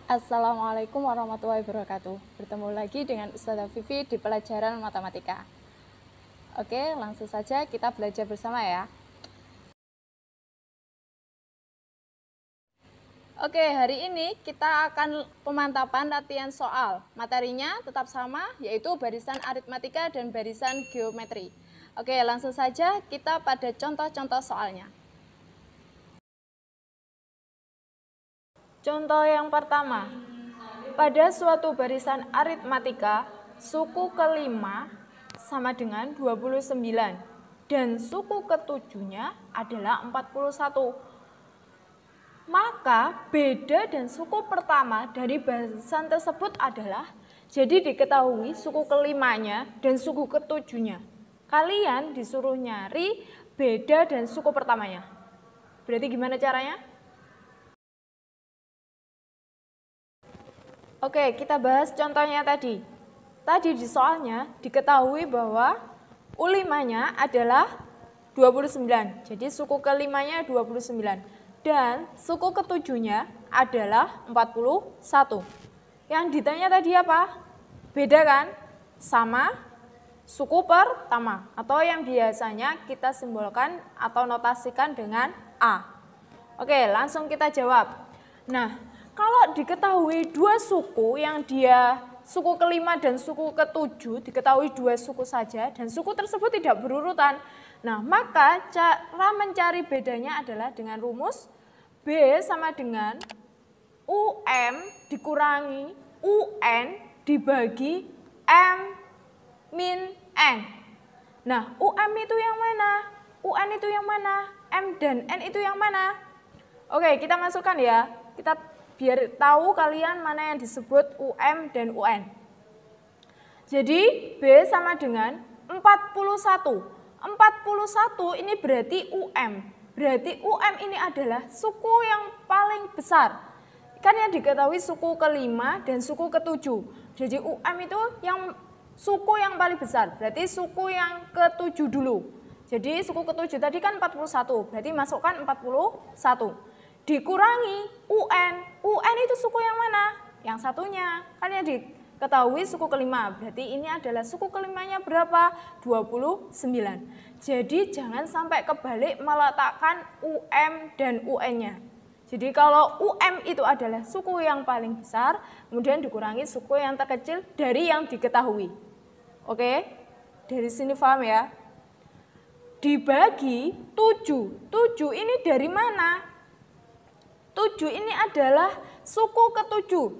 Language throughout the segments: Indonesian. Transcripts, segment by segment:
Assalamualaikum warahmatullahi wabarakatuh. Bertemu lagi dengan Ustazah Vivi di pelajaran matematika. Oke, langsung saja kita belajar bersama ya. Oke, hari ini kita akan pemantapan latihan soal. Materinya tetap sama, yaitu barisan aritmatika dan barisan geometri. Oke, langsung saja kita pada contoh-contoh soalnya. Contoh yang pertama, pada suatu barisan aritmatika, suku kelima sama dengan 29 dan suku ketujuhnya adalah 41. Maka beda dan suku pertama dari barisan tersebut adalah, jadi diketahui suku kelimanya dan suku ketujuhnya. Kalian disuruh nyari beda dan suku pertamanya. Berarti gimana caranya? Oke, kita bahas contohnya tadi. Tadi di soalnya diketahui bahwa U5-nya adalah 29. Jadi suku kelimanya 29. Dan suku ketujuhnya adalah 41. Yang ditanya tadi apa? Beda kan? Sama suku pertama. Atau yang biasanya kita simbolkan atau notasikan dengan A. Oke, langsung kita jawab. Nah, kalau diketahui dua suku yang dia suku kelima dan suku ketujuh, diketahui dua suku saja dan suku tersebut tidak berurutan. Nah, maka cara mencari bedanya adalah dengan rumus B sama dengan UM dikurangi UN dibagi M min N. Nah, UM itu yang mana? UN itu yang mana? M dan N itu yang mana? Oke, kita masukkan ya. Kita biar tahu kalian mana yang disebut UM dan UN. Jadi B sama dengan 41. 41 ini berarti UM. Berarti UM ini adalah suku yang paling besar. Kan yang diketahui suku kelima dan suku ketujuh. Jadi UM itu yang suku yang paling besar. Berarti suku yang ketujuh dulu. Jadi suku ketujuh tadi kan 41. Berarti masukkan 41. Dikurangi UN. UN itu suku yang mana? Yang satunya. Kan yang diketahui suku kelima. Berarti ini adalah suku kelimanya berapa? 29. Jadi jangan sampai kebalik meletakkan UM dan UN-nya. Jadi kalau UM itu adalah suku yang paling besar, kemudian dikurangi suku yang terkecil dari yang diketahui. Oke? Dari sini paham ya? Dibagi 7. 7 ini dari mana? 7 ini adalah suku ketujuh,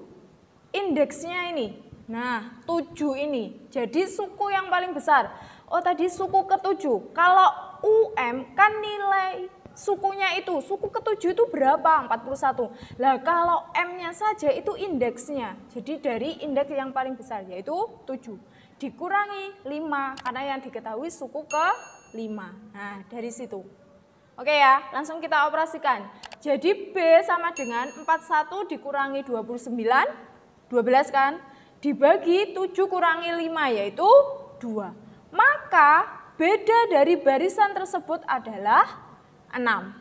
indeksnya ini. Nah, 7 ini, jadi suku yang paling besar. Oh tadi suku ketujuh, kalau UM kan nilai sukunya itu, suku ketujuh itu berapa? 41. Lah kalau M-nya saja itu indeksnya, jadi dari indeks yang paling besar yaitu 7. Dikurangi 5, karena yang diketahui suku ke-5. Nah dari situ. Oke ya, langsung kita operasikan. Jadi B sama dengan 41 dikurangi 29, 12 kan? Dibagi 7 kurangi 5 yaitu 2. Maka beda dari barisan tersebut adalah 6.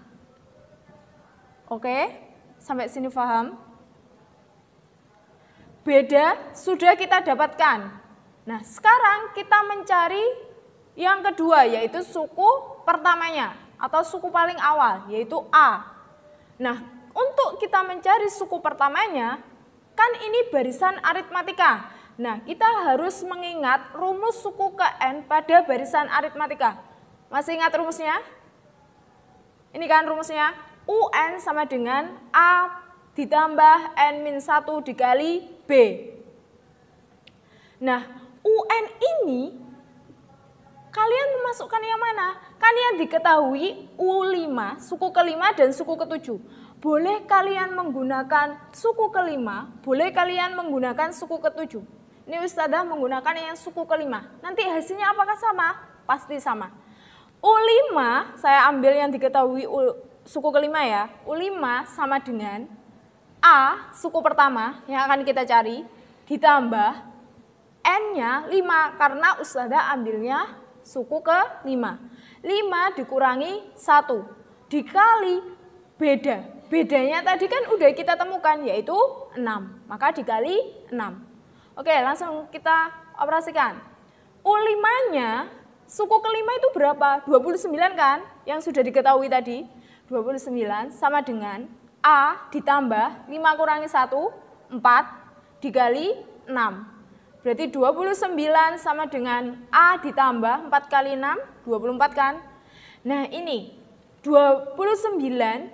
Oke, sampai sini paham? Beda sudah kita dapatkan. Nah, sekarang kita mencari yang kedua yaitu suku pertamanya atau suku paling awal yaitu A. Nah, untuk kita mencari suku pertamanya, kan ini barisan aritmatika. Nah, kita harus mengingat rumus suku ke N pada barisan aritmatika. Masih ingat rumusnya? Ini kan rumusnya, UN sama dengan A ditambah N-1 dikali B. Nah, UN ini kalian memasukkan yang mana? Kan yang diketahui U5, suku kelima dan suku ketujuh. Boleh kalian menggunakan suku kelima, boleh kalian menggunakan suku ketujuh. Ini Ustazah menggunakan yang suku kelima. Nanti hasilnya apakah sama? Pasti sama. U5, saya ambil yang diketahui suku kelima ya. U5 sama dengan A, suku pertama yang akan kita cari, ditambah N-nya 5 karena Ustazah ambilnya suku ke-5. 5 dikurangi 1 dikali beda. bedanya tadi kan udah kita temukan, yaitu 6. Maka dikali 6. Oke, langsung kita operasikan. U5-nya, suku kelima itu berapa? 29 kan? Yang sudah diketahui tadi. 29 sama dengan A ditambah 5 kurangi 1, 4, dikali 6. Berarti 29 sama dengan A ditambah 4 kali 6, 24 kan? Nah ini, 29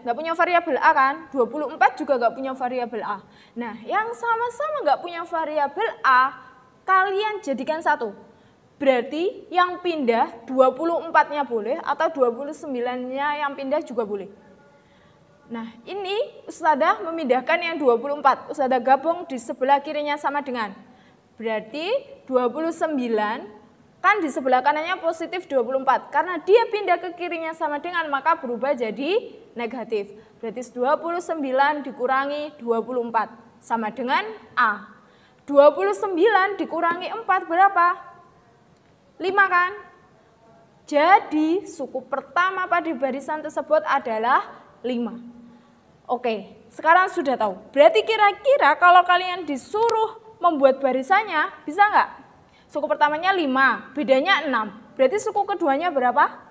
nggak punya variabel A kan? 24 juga nggak punya variabel A. Nah yang sama-sama nggak punya variabel A, kalian jadikan satu. Berarti yang pindah 24-nya boleh atau 29-nya yang pindah juga boleh. Nah ini Ustadzah memindahkan yang 24. Ustadzah gabung di sebelah kirinya sama dengan. Berarti 29 kan di sebelah kanannya positif 24. Karena dia pindah ke kirinya sama dengan maka berubah jadi negatif. Berarti 29 dikurangi 24 sama dengan A. 29 dikurangi 4 berapa? 5 kan? Jadi suku pertama pada barisan tersebut adalah 5. Oke, sekarang sudah tahu. Berarti kira-kira kalau kalian disuruh membuat barisannya, bisa nggak? Suku pertamanya 5, bedanya 6. Berarti suku keduanya berapa?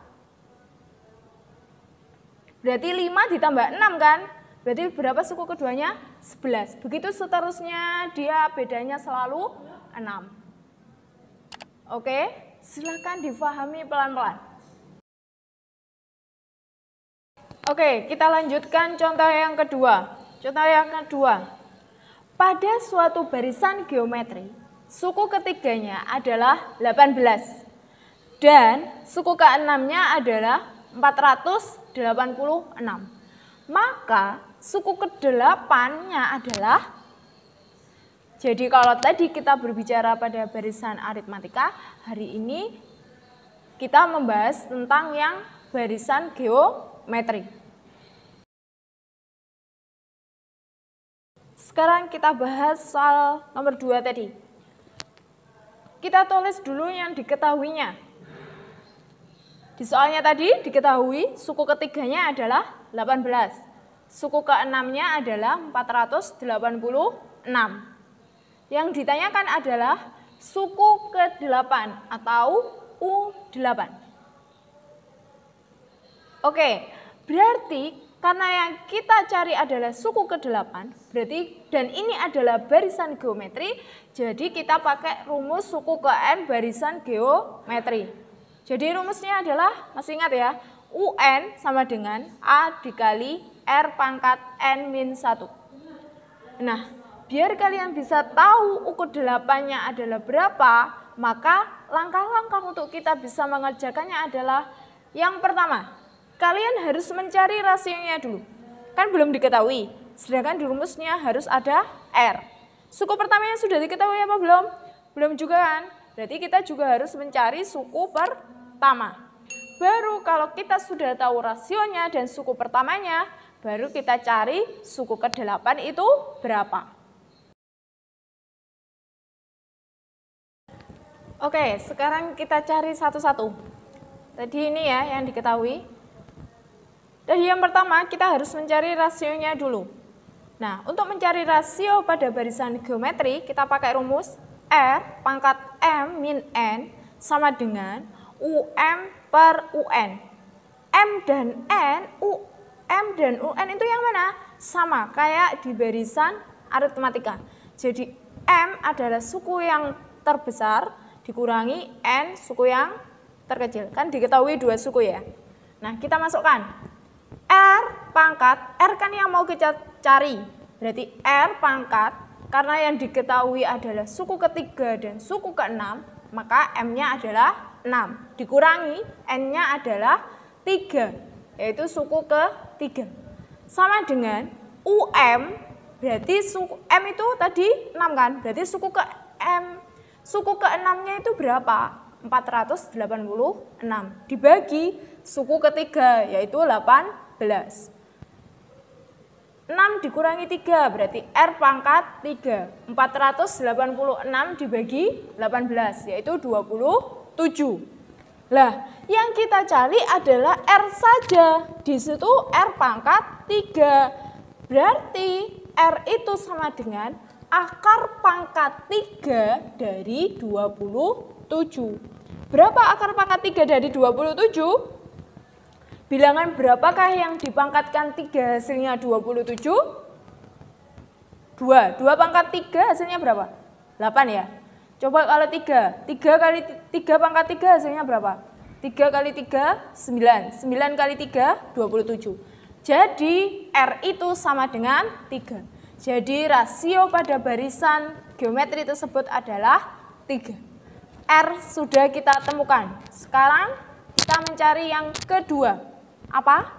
Berarti 5 ditambah 6 kan? Berarti berapa suku keduanya? 11. Begitu seterusnya dia bedanya selalu 6. Oke. Silakan difahami pelan-pelan. Oke, kita lanjutkan contoh yang kedua. Contoh yang kedua. Pada suatu barisan geometri, suku ketiganya adalah 18 dan suku keenamnya adalah 486. Maka suku kedelapannya adalah. Jadi kalau tadi kita berbicara pada barisan aritmatika, hari ini kita membahas tentang yang barisan geometri. Sekarang kita bahas soal nomor 2 tadi. Kita tulis dulu yang diketahuinya. Di soalnya tadi diketahui suku ketiganya adalah 18. Suku keenamnya adalah 486. Yang ditanyakan adalah suku ke-8 atau U8. Oke, berarti karena yang kita cari adalah suku ke-8, berarti dan ini adalah barisan geometri, jadi kita pakai rumus suku ke-n barisan geometri. Jadi rumusnya adalah, masih ingat ya, UN sama dengan A dikali R pangkat N-1. Nah, biar kalian bisa tahu ukur 8-nya adalah berapa, maka langkah-langkah untuk kita bisa mengerjakannya adalah yang pertama, kalian harus mencari rasionya dulu. Kan belum diketahui, sedangkan di rumusnya harus ada R. Suku pertamanya sudah diketahui apa belum? Belum juga kan? Berarti kita juga harus mencari suku pertama. Baru kalau kita sudah tahu rasionya dan suku pertamanya, baru kita cari suku ke-8 itu berapa. Oke, sekarang kita cari satu-satu. Tadi ini ya yang diketahui. Jadi yang pertama kita harus mencari rasionya dulu. Nah, untuk mencari rasio pada barisan geometri, kita pakai rumus R pangkat M min N sama dengan UM per UN. M dan N, M dan UN itu yang mana? Sama, kayak di barisan aritmatika. Jadi M adalah suku yang terbesar, dikurangi N suku yang terkecil. Kan diketahui 2 suku ya. Nah, kita masukkan R pangkat, R kan yang mau kita cari. Berarti R pangkat, karena yang diketahui adalah suku ketiga dan suku ke-6, maka M-nya adalah 6. Dikurangi N-nya adalah 3, yaitu suku ke-3. Sama dengan UM, berarti suku M itu tadi 6 kan? Berarti suku ke-M. Suku ke-6-nya itu berapa? 486. Dibagi suku ketiga, yaitu 18. 6 dikurangi 3, berarti R pangkat 3. 486 dibagi 18, yaitu 27. Lah, yang kita cari adalah R saja. Di situ R pangkat 3. Berarti R itu sama dengan akar pangkat 3 dari 27. Berapa akar pangkat 3 dari 27? Bilangan berapakah yang dipangkatkan 3 hasilnya 27? 2 pangkat 3 hasilnya berapa? 8 ya. Coba kalau 3 kali 3 pangkat 3 hasilnya berapa? 3 kali 3, 9. 9 kali 3, 27. Jadi R itu sama dengan 3. Jadi rasio pada barisan geometri tersebut adalah 3. R sudah kita temukan. Sekarang kita mencari yang kedua. Apa?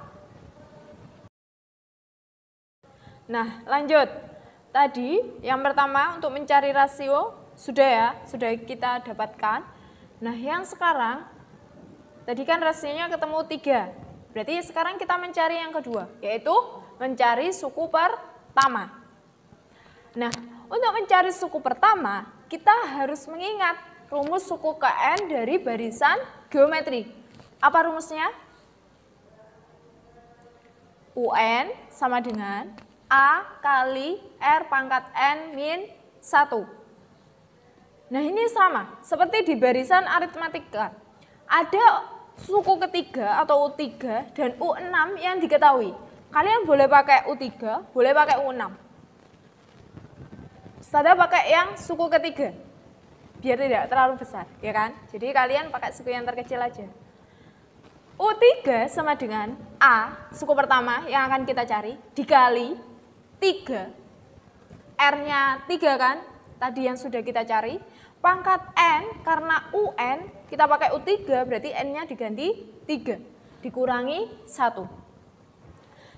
Nah, lanjut. Tadi yang pertama untuk mencari rasio sudah ya, sudah kita dapatkan. Nah, yang sekarang tadi kan rasionya ketemu 3. Berarti sekarang kita mencari yang kedua, yaitu mencari suku pertama. Nah, untuk mencari suku pertama, kita harus mengingat rumus suku Kn dari barisan geometri. Apa rumusnya? UN sama dengan A kali R pangkat N min 1. Nah, ini sama, seperti di barisan aritmatika. Ada suku ketiga atau U3 dan U6 yang diketahui. Kalian boleh pakai U3, boleh pakai U6. Saya pakai yang suku ketiga, biar tidak terlalu besar, ya kan? Jadi kalian pakai suku yang terkecil aja. U3 sama dengan A, suku pertama yang akan kita cari, dikali 3. R-nya 3 kan, tadi yang sudah kita cari. Pangkat N, karena UN, kita pakai U3, berarti N-nya diganti 3, dikurangi 1.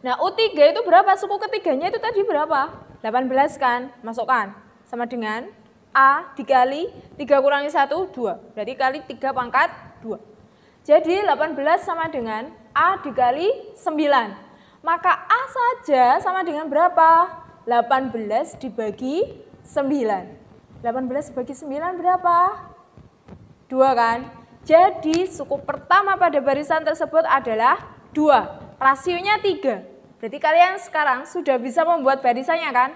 Nah, U3 itu berapa? Suku ketiganya itu tadi berapa? 18 kan? Masukkan. Sama dengan A dikali 3 kurangi 1, 2. Berarti kali 3 pangkat 2. Jadi 18 sama dengan A dikali 9. Maka A saja sama dengan berapa? 18 dibagi 9. 18 bagi 9 berapa? 2 kan? Jadi suku pertama pada barisan tersebut adalah 2. Rasionya 3. Berarti kalian sekarang sudah bisa membuat barisannya kan?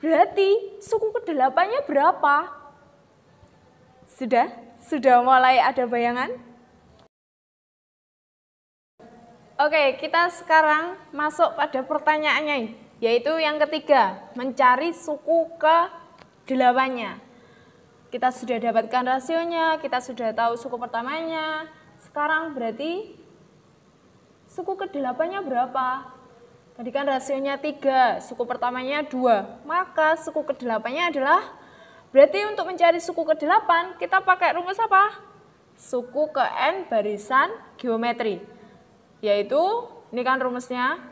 Berarti suku ke-8-nya berapa? Sudah? Sudah mulai ada bayangan? Oke, kita sekarang masuk pada pertanyaannya, yaitu yang ketiga, mencari suku ke-8-nya. Kita sudah dapatkan rasionya, kita sudah tahu suku pertamanya. Sekarang berarti suku ke-8-nya berapa? Tadi kan rasionya 3, suku pertamanya 2. Maka suku ke-8-nya adalah, berarti untuk mencari suku ke-8, kita pakai rumus apa? Suku ke N barisan geometri. Yaitu, ini kan rumusnya,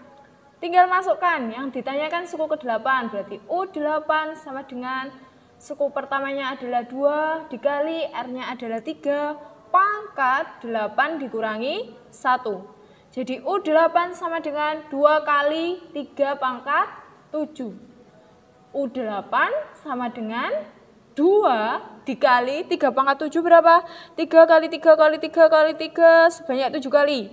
tinggal masukkan yang ditanyakan suku ke-8, berarti U8 sama dengan suku pertamanya adalah 2 dikali R-nya adalah 3 pangkat 8 dikurangi 1. Jadi U8 sama dengan 2 kali 3 pangkat 7. U8 sama dengan 2 dikali 3 pangkat 7 berapa? 3 kali 3 kali 3 kali 3 sebanyak 7 kali.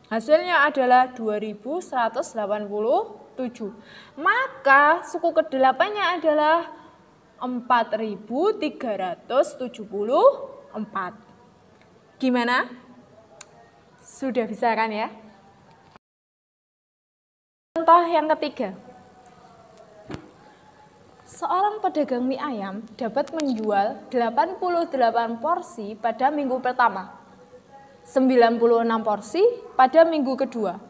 Hasilnya adalah 2187. Maka suku ke-8-nya adalah 4374. Gimana? Sudah bisa kan ya? Contoh yang ketiga. Seorang pedagang mie ayam dapat menjual 88 porsi pada minggu pertama, 96 porsi pada minggu kedua,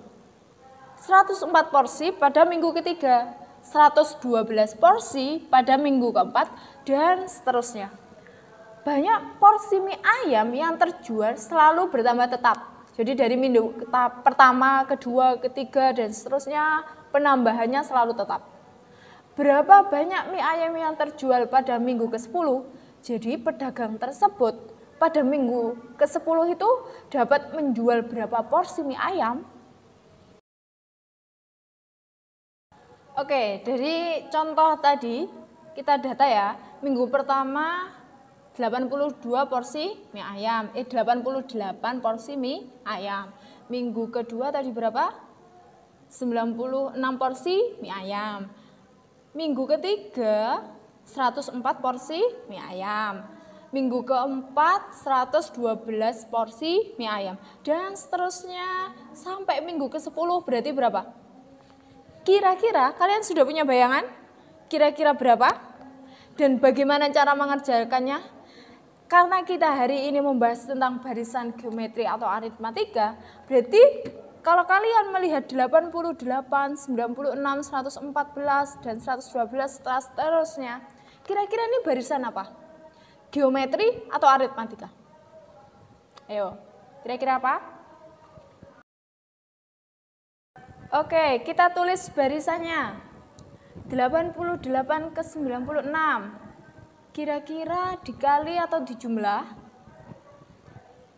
104 porsi pada minggu ketiga, 112 porsi pada minggu keempat, dan seterusnya. Banyak porsi mie ayam yang terjual selalu bertambah tetap. Jadi dari minggu pertama, kedua, ketiga, dan seterusnya penambahannya selalu tetap. Berapa banyak mie ayam yang terjual pada minggu ke-10? Jadi pedagang tersebut pada minggu ke-10 itu dapat menjual berapa porsi mie ayam? Oke, dari contoh tadi kita data ya, minggu pertama 82 porsi mie ayam, 88 porsi mie ayam. Minggu kedua tadi berapa? 96 porsi mie ayam. Minggu ketiga 104 porsi mie ayam. Minggu keempat 112 porsi mie ayam. Dan seterusnya sampai minggu ke-10 berarti berapa? Kira-kira kalian sudah punya bayangan? Kira-kira berapa? Dan bagaimana cara mengerjakannya? Karena kita hari ini membahas tentang barisan geometri atau aritmatika, berarti kalau kalian melihat 88, 96, 114, dan 112 seterusnya, kira-kira ini barisan apa? Geometri atau aritmatika? Ayo, kira-kira apa? Oke, kita tulis barisannya. 88 ke 96. Kira-kira dikali atau dijumlah?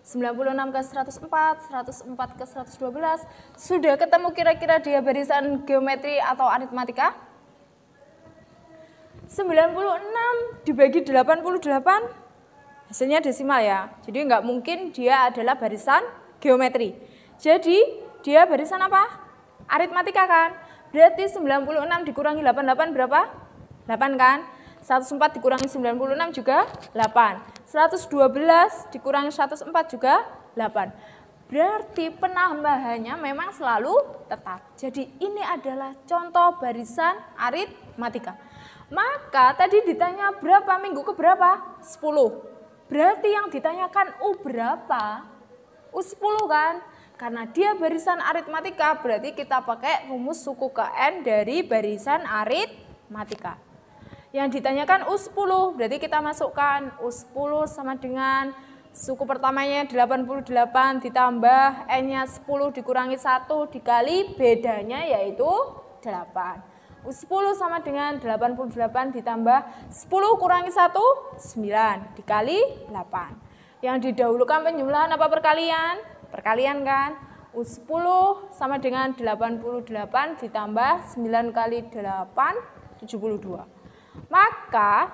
96 ke 104, 104 ke 112. Sudah ketemu kira-kira dia barisan geometri atau aritmatika? 96 dibagi 88, hasilnya desimal ya. Jadi nggak mungkin dia adalah barisan geometri. Jadi dia barisan apa? Aritmatika kan? Berarti 96 dikurangi 88 berapa? 8 kan? 104 dikurangi 96 juga 8. 112 dikurangi 104 juga 8. Berarti penambahannya memang selalu tetap. Jadi ini adalah contoh barisan aritmatika. Maka tadi ditanya berapa minggu ke berapa? 10. Berarti yang ditanyakan U berapa? U10 kan? Karena dia barisan aritmatika, berarti kita pakai rumus suku ke N dari barisan aritmatika. Yang ditanyakan U10, berarti kita masukkan U10 sama dengan suku pertamanya 88 ditambah N-nya 10 dikurangi 1 dikali bedanya yaitu 8. U10 sama dengan 88 ditambah 10 kurangi 1, 9 dikali 8. Yang didahulukan penjumlahan apa perkalian? Perkalian kan? U10 sama dengan 88 ditambah 9 kali 8, 72. Maka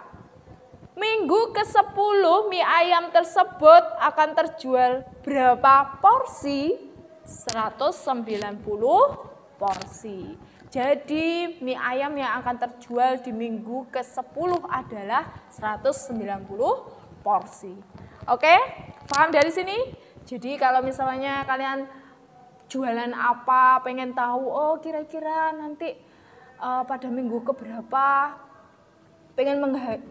minggu ke-10 mie ayam tersebut akan terjual berapa porsi? 190 porsi. Jadi mie ayam yang akan terjual di minggu ke-10 adalah 190 porsi. Oke? Paham dari sini? Jadi kalau misalnya kalian jualan apa, pengen tahu, oh kira-kira nanti pada minggu keberapa, pengen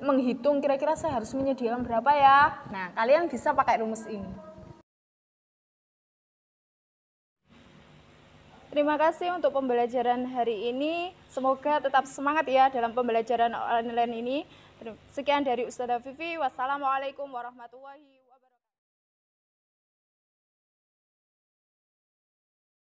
menghitung kira-kira saya harus menyediakan berapa ya. Nah, kalian bisa pakai rumus ini. Terima kasih untuk pembelajaran hari ini. Semoga tetap semangat ya dalam pembelajaran online ini. Sekian dari Ustazah Vivi. Wassalamualaikum warahmatullahi wabarakatuh.